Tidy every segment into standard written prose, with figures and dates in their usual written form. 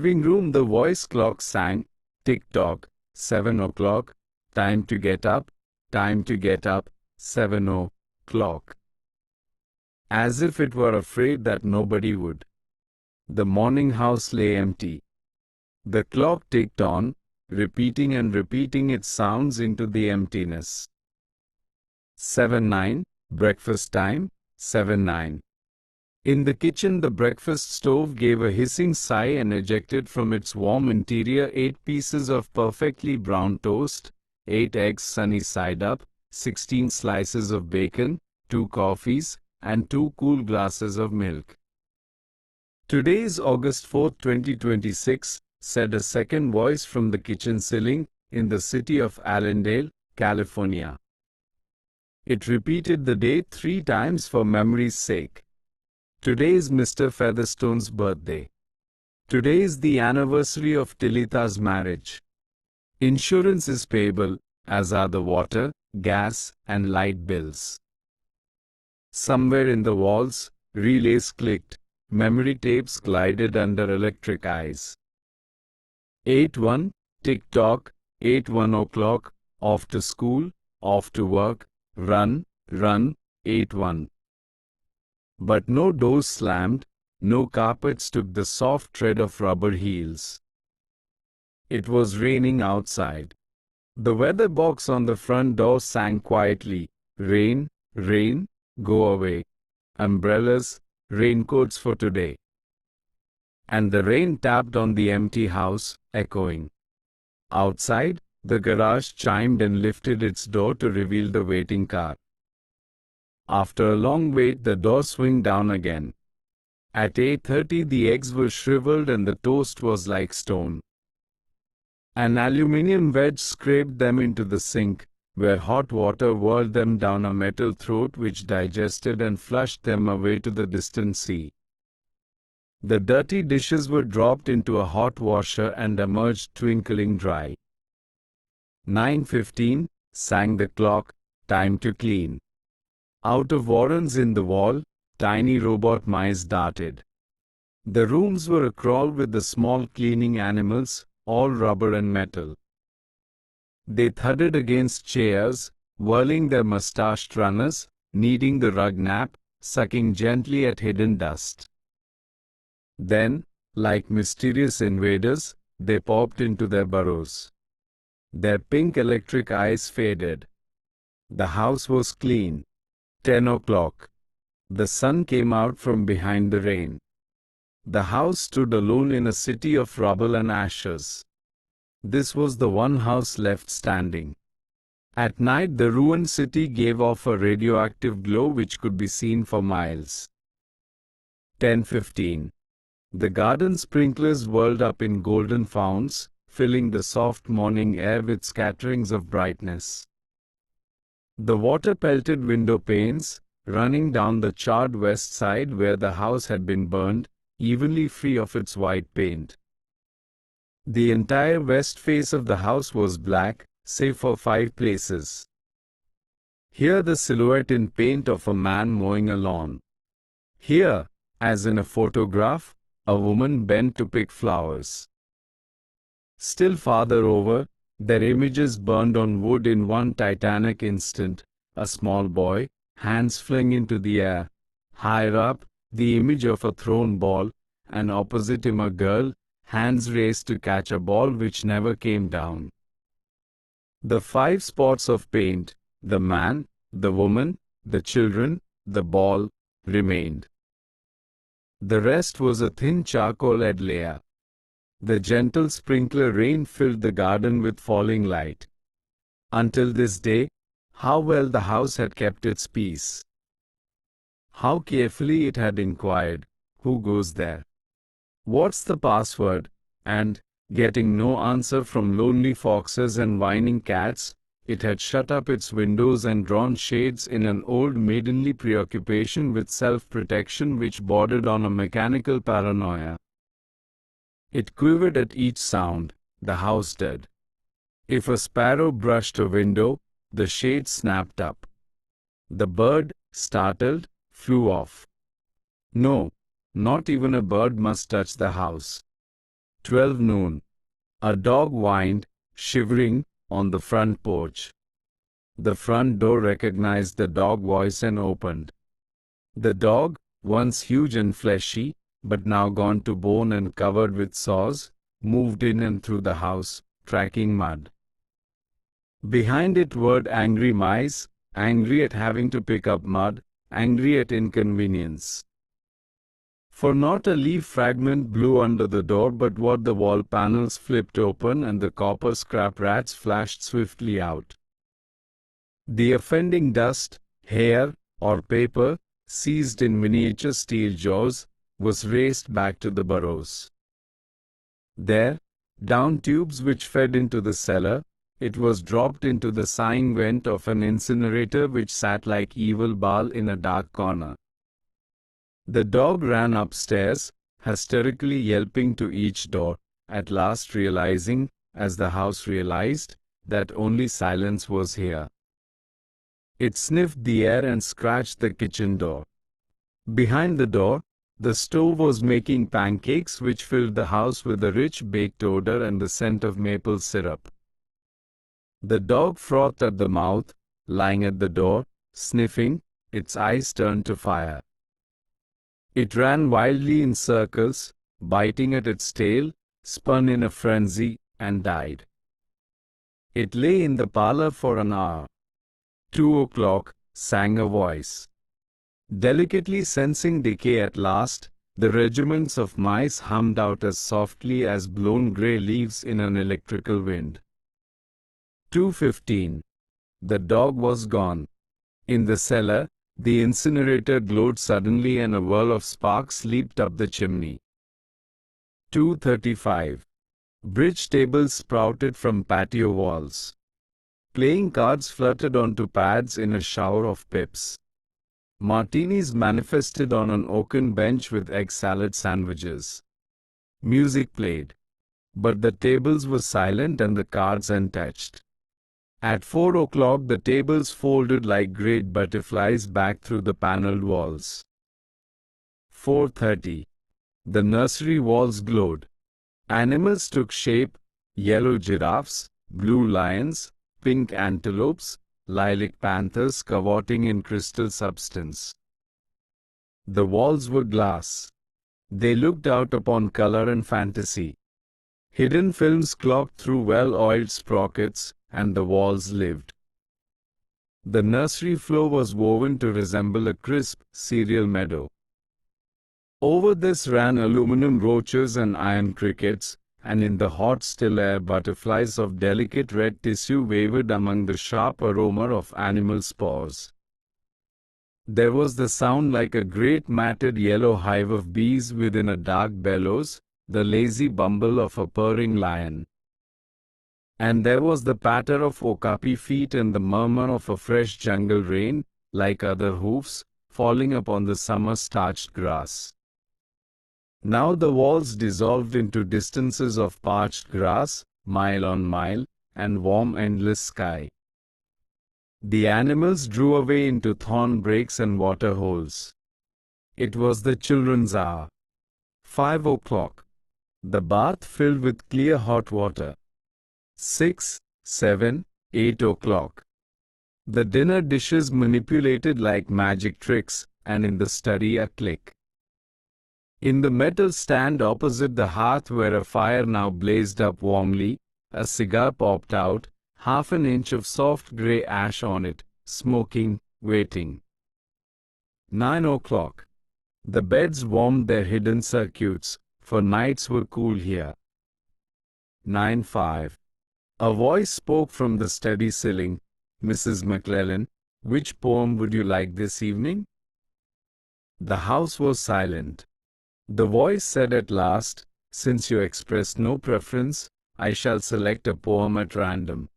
Living room the voice clock sang, tick-tock, 7 o'clock, time to get up, 7 o'clock. As if it were afraid that nobody would. The morning house lay empty. The clock ticked on, repeating and repeating its sounds into the emptiness. 7:09, breakfast time, 7:09. In the kitchen the breakfast stove gave a hissing sigh and ejected from its warm interior 8 pieces of perfectly brown toast, 8 eggs sunny side up, 16 slices of bacon, 2 coffees, and 2 cool glasses of milk. "Today is August 4, 2026, said a second voice from the kitchen ceiling, in the city of Allendale, California. It repeated the date 3 times for memory's sake. "Today is Mr. Featherstone's birthday. Today is the anniversary of Tilitha's marriage. Insurance is payable, as are the water, gas, and light bills." Somewhere in the walls, relays clicked, memory tapes glided under electric eyes. 8:01, tick-tock, 8:01 o'clock, off to school, off to work, run, 8:01. But no doors slammed, no carpets took the soft tread of rubber heels. It was raining outside. The weather box on the front door sang quietly, "Rain, rain, go away. Umbrellas, raincoats for today." And the rain tapped on the empty house, echoing. Outside, the garage chimed and lifted its door to reveal the waiting car. After a long wait, the door swung down again. At 8:30 the eggs were shriveled and the toast was like stone. An aluminium wedge scraped them into the sink, where hot water whirled them down a metal throat which digested and flushed them away to the distant sea. The dirty dishes were dropped into a hot washer and emerged twinkling dry. 9:15, sang the clock, time to clean. Out of warrens in the wall, tiny robot mice darted. The rooms were acrawl with the small cleaning animals, all rubber and metal. They thudded against chairs, whirling their mustached runners, kneading the rug nap, sucking gently at hidden dust. Then, like mysterious invaders, they popped into their burrows. Their pink electric eyes faded. The house was clean. 10 o'clock. The sun came out from behind the rain. The house stood alone in a city of rubble and ashes. This was the one house left standing. At night the ruined city gave off a radioactive glow which could be seen for miles. 10:15. The garden sprinklers whirled up in golden founts, filling the soft morning air with scatterings of brightness. The water pelted window panes, running down the charred west side where the house had been burned, evenly free of its white paint. The entire west face of the house was black, save for 5 places. Here the silhouette in paint of a man mowing a lawn. Here, as in a photograph, a woman bent to pick flowers. Still farther over, their images burned on wood in one titanic instant, a small boy, hands flung into the air. Higher up, the image of a thrown ball, and opposite him a girl, hands raised to catch a ball which never came down. The 5 spots of paint, the man, the woman, the children, the ball, remained. The rest was a thin charcoal lead layer. The gentle sprinkler rain filled the garden with falling light. Until this day, how well the house had kept its peace. How carefully it had inquired, "Who goes there? What's the password?" And, getting no answer from lonely foxes and whining cats, it had shut up its windows and drawn shades in an old maidenly preoccupation with self-protection which bordered on a mechanical paranoia. It quivered at each sound, the house did. If a sparrow brushed a window, the shade snapped up. The bird, startled, flew off. No, not even a bird must touch the house. 12 noon. A dog whined, shivering, on the front porch. The front door recognized the dog voice and opened. The dog, once huge and fleshy, but now gone to bone and covered with sores, moved in and through the house, tracking mud. Behind it whirred angry mice, angry at having to pick up mud, angry at inconvenience. For not a leaf fragment blew under the door, but what the wall panels flipped open and the copper scrap rats flashed swiftly out. The offending dust, hair, or paper, seized in miniature steel jaws, was raced back to the burrows. There, down tubes which fed into the cellar, it was dropped into the sighing vent of an incinerator which sat like evil Baal in a dark corner. The dog ran upstairs, hysterically yelping to each door, at last realizing, as the house realized, that only silence was here. It sniffed the air and scratched the kitchen door. Behind the door, the stove was making pancakes which filled the house with a rich baked odor and the scent of maple syrup. The dog frothed at the mouth, lying at the door, sniffing, its eyes turned to fire. It ran wildly in circles, biting at its tail, spun in a frenzy, and died. It lay in the parlor for an hour. 2 o'clock, sang a voice. Delicately sensing decay at last, the regiments of mice hummed out as softly as blown grey leaves in an electrical wind. 2:15. The dog was gone. In the cellar, the incinerator glowed suddenly and a whirl of sparks leaped up the chimney. 2:35. Bridge tables sprouted from patio walls. Playing cards fluttered onto pads in a shower of pips. Martinis manifested on an oaken bench with egg salad sandwiches. Music played. But the tables were silent and the cards untouched. At 4 o'clock the tables folded like great butterflies back through the paneled walls. 4:30. The nursery walls glowed. Animals took shape: yellow giraffes, blue lions, pink antelopes, lilac panthers cavorting in crystal substance. The walls were glass. They looked out upon color and fantasy. Hidden films clocked through well-oiled sprockets, and the walls lived. The nursery floor was woven to resemble a crisp, cereal meadow. Over this ran aluminum roaches and iron crickets, and in the hot still air butterflies of delicate red tissue wavered among the sharp aroma of animal spores. There was the sound like a great matted yellow hive of bees within a dark bellows, the lazy bumble of a purring lion. And there was the patter of okapi feet and the murmur of a fresh jungle rain, like other hoofs, falling upon the summer-starched grass. Now the walls dissolved into distances of parched grass, mile on mile, and warm endless sky. The animals drew away into thorn breaks and water holes. It was the children's hour. 5 o'clock. The bath filled with clear hot water. 6, 7, 8 o'clock. The dinner dishes manipulated like magic tricks, and in the study a click. In the metal stand opposite the hearth where a fire now blazed up warmly, a cigar popped out, half an inch of soft grey ash on it, smoking, waiting. 9 o'clock. The beds warmed their hidden circuits, for nights were cool here. 9:05. A voice spoke from the study ceiling. "Mrs. McClellan, which poem would you like this evening?" The house was silent. The voice said at last, "Since you expressed no preference, I shall select a poem at random."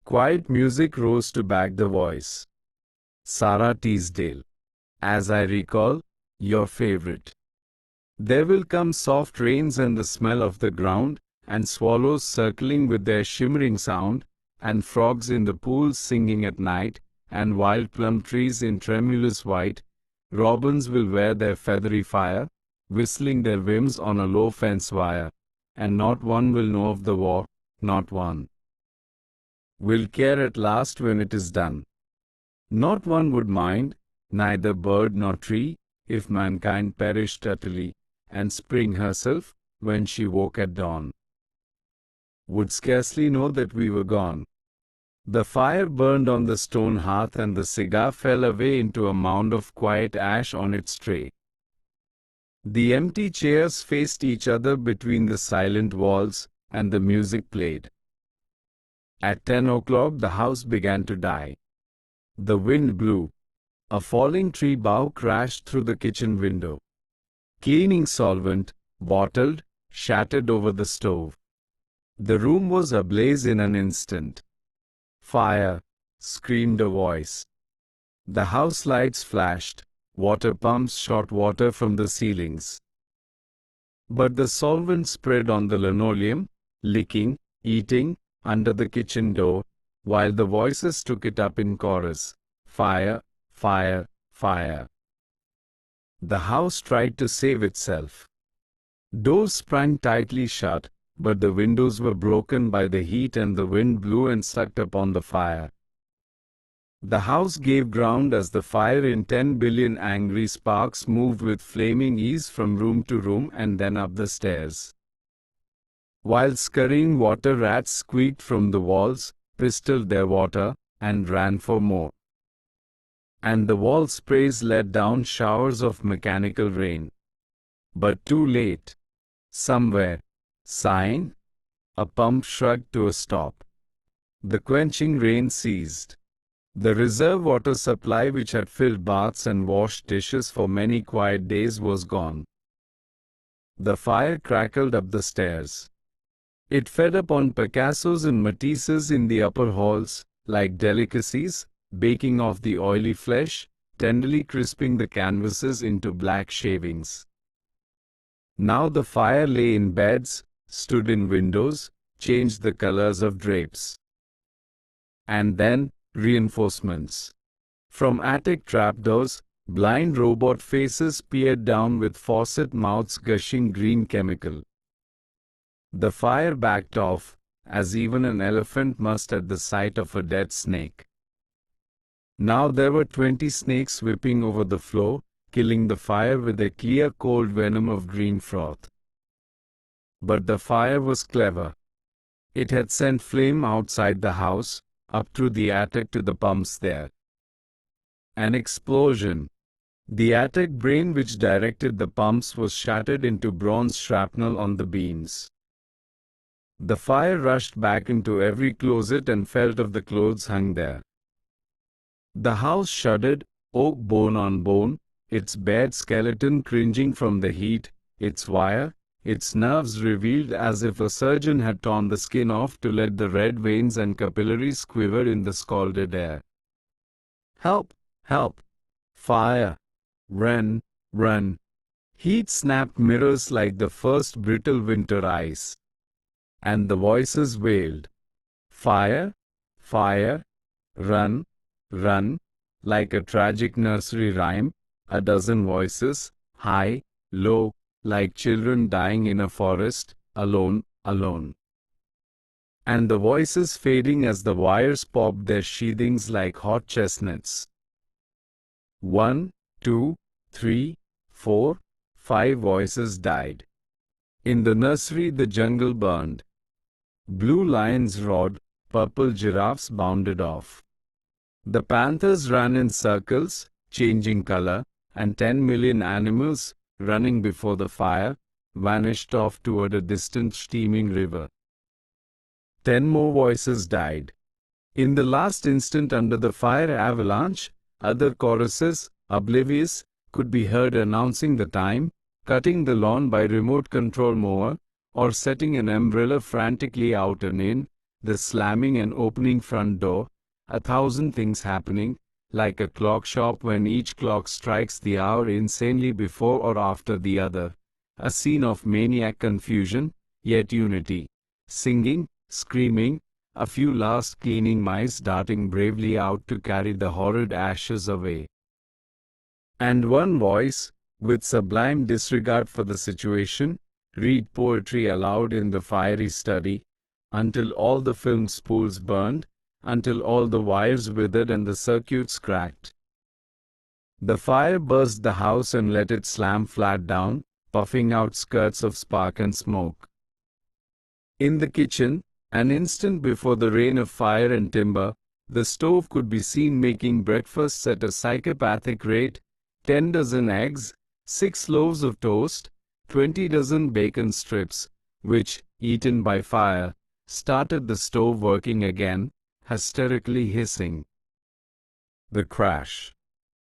Quiet music rose to back the voice. Sarah Teasdale. As I recall, your favorite. There will come soft rains and the smell of the ground, and swallows circling with their shimmering sound, and frogs in the pools singing at night, and wild plum trees in tremulous white. Robins will wear their feathery fire, whistling their whims on a low fence wire, and not one will know of the war, not one will care at last when it is done. Not one would mind, neither bird nor tree, if mankind perished utterly, and spring herself, when she woke at dawn, would scarcely know that we were gone. The fire burned on the stone hearth, and the cigar fell away into a mound of quiet ash on its tray. The empty chairs faced each other between the silent walls, and the music played. At 10 o'clock the house began to die. The wind blew. A falling tree bough crashed through the kitchen window. Cleaning solvent, bottled, shattered over the stove. The room was ablaze in an instant. "Fire!" screamed a voice. The house lights flashed. Water pumps shot water from the ceilings. But the solvent spread on the linoleum, licking, eating, under the kitchen door, while the voices took it up in chorus. Fire! Fire! Fire! The house tried to save itself. Doors sprang tightly shut, but the windows were broken by the heat, and the wind blew and sucked upon the fire. The house gave ground as the fire in 10 billion angry sparks moved with flaming ease from room to room and then up the stairs. While scurrying water rats squeaked from the walls, pistoled their water, and ran for more. And the wall sprays let down showers of mechanical rain. But too late. Somewhere, sighing, a pump shrugged to a stop. The quenching rain ceased. The reserve water supply, which had filled baths and washed dishes for many quiet days, was gone. The fire crackled up the stairs. It fed upon Picassos and Matisses in the upper halls, like delicacies, baking off the oily flesh, tenderly crisping the canvases into black shavings. Now the fire lay in beds, stood in windows, changed the colors of drapes. And then, reinforcements. From attic trapdoors, blind robot faces peered down with faucet mouths gushing green chemical. The fire backed off, as even an elephant must at the sight of a dead snake. Now there were 20 snakes whipping over the floor, killing the fire with their clear cold venom of green froth. But the fire was clever. It had sent flame outside the house, up through the attic to the pumps there. An explosion. The attic brain which directed the pumps was shattered into bronze shrapnel on the beams. The fire rushed back into every closet and felt of the clothes hung there. The house shuddered, oak bone on bone, its bared skeleton cringing from the heat, its wire, its nerves revealed as if a surgeon had torn the skin off to let the red veins and capillaries quiver in the scalded air. Help! Help! Fire! Run! Run! Heat snapped mirrors like the first brittle winter ice. And the voices wailed. Fire! Fire! Run! Run! Like a tragic nursery rhyme, a dozen voices, high, low, like children dying in a forest, alone, alone. And the voices fading as the wires popped their sheathings like hot chestnuts. 1, 2, 3, 4, 5 voices died. In the nursery the jungle burned. Blue lions roared, purple giraffes bounded off. The panthers ran in circles, changing color, and 10 million animals, running before the fire, vanished off toward a distant steaming river. 10 more voices died. In the last instant under the fire avalanche, other choruses, oblivious, could be heard announcing the time, cutting the lawn by remote control mower, or setting an umbrella frantically out and in, the slamming and opening front door, 1,000 things happening, like a clock shop when each clock strikes the hour insanely before or after the other, a scene of maniac confusion, yet unity, singing, screaming, a few last cleaning mice darting bravely out to carry the horrid ashes away. And one voice, with sublime disregard for the situation, read poetry aloud in the fiery study, until all the film spools burned, until all the wires withered and the circuits cracked. The fire burst the house and let it slam flat down, puffing out skirts of spark and smoke. In the kitchen, an instant before the rain of fire and timber, the stove could be seen making breakfasts at a psychopathic rate: 10 dozen eggs, 6 loaves of toast, 20 dozen bacon strips, which, eaten by fire, started the stove working again, hysterically hissing. The crash.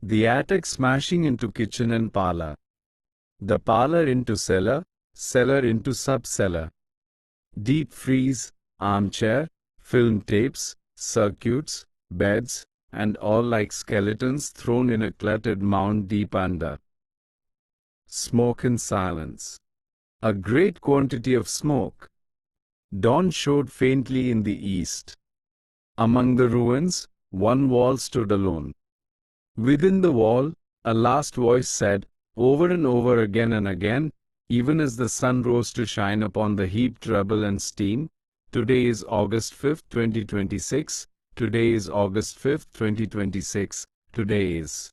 The attic smashing into kitchen and parlor. The parlor into cellar, cellar into sub-cellar. Deep freeze, armchair, film tapes, circuits, beds, and all like skeletons thrown in a cluttered mound deep under. Smoke and silence. A great quantity of smoke. Dawn showed faintly in the east. Among the ruins, one wall stood alone. Within the wall, a last voice said, over and over again and again, even as the sun rose to shine upon the heaped rubble and steam, "Today is August 5th, 2026. Today is August 5th, 2026. Today is."